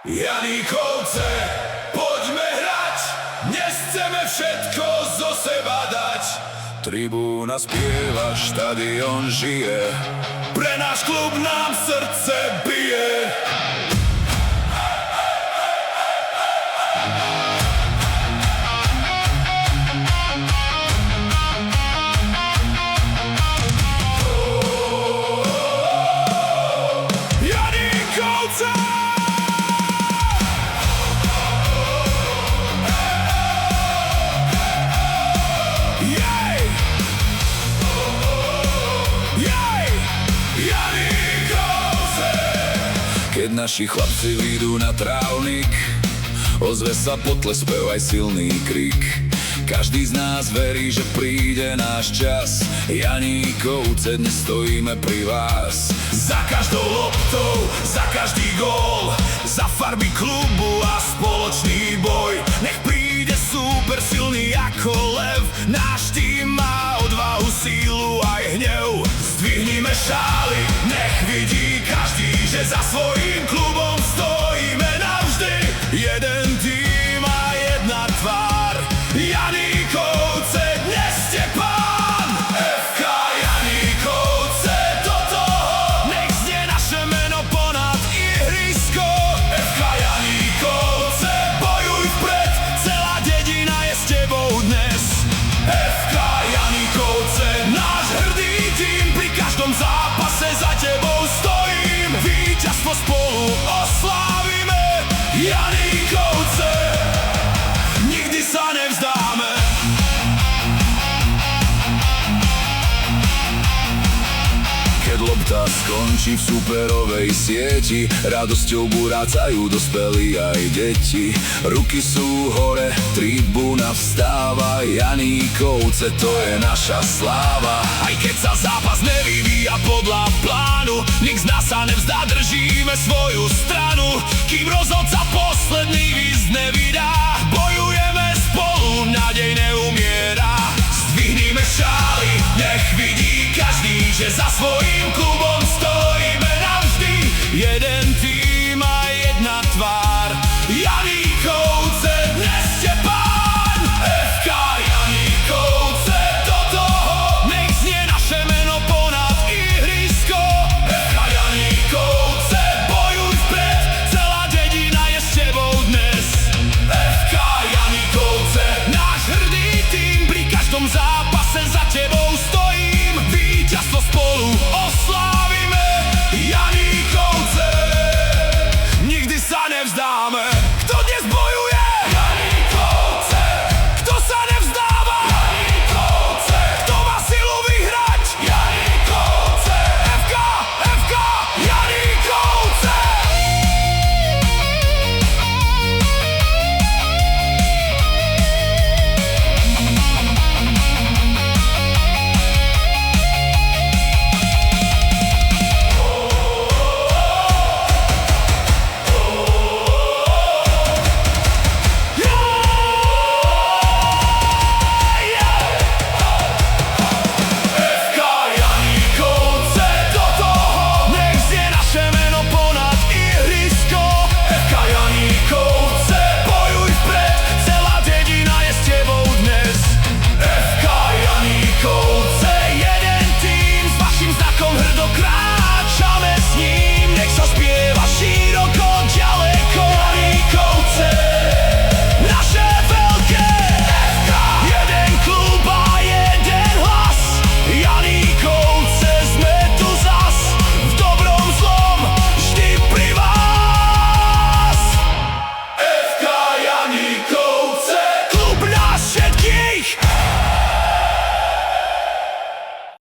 Janíkovce, poďme hrať, dnes chceme všetko zo seba dať. Tribúna spieva, štadión žije, pre náš klub nám srdce bije. Janíkovce! Keď naši chlapci vyjdú na trávnik, ozve sa potles, spev aj silný krik. Každý z nás verí, že príde náš čas. Janíkovce, dnes stojíme pri vás. Za každou loptou, za každý gól, za farby klubu a spoločný boj. Nech príde super silný ako lev, náš tým má odvahu, sílu aj hnev. Zdvihnime šály, nech vidí každý, že za svojím klubom stojíme navždy. Jeden tým a jedna tvár, Janíkovce, dnes ste pán. FK Janíkovce, do toho nech znie naše meno ponad ihrisko. FK Janíkovce, bojuj vpred, celá dedina je s tebou dnes. FK Janíkovce, náš hrdý tým, pri každom zápase za tebou stojím. Víťazstvo spolu oslávime, Janíkovce, nikdy sa nevzdáme. Keď lopta skončí v superovej sieti, radosťou burácajú dospelí aj deti. Ruky sú hore, tribúna vstáva, Janíkovce, to je naša sláva. Aj keď sa zápas nevyvíja podľa plánu, nik z nás sa nevzdá, držíme svoju stranu. Kým rozhodca posledný výzv nevydá, bojujeme spolu, nádej neumiera. Zdvihnime šály, nech vidí každý, že za svojím klubom stojíme navždy. Jeden tým a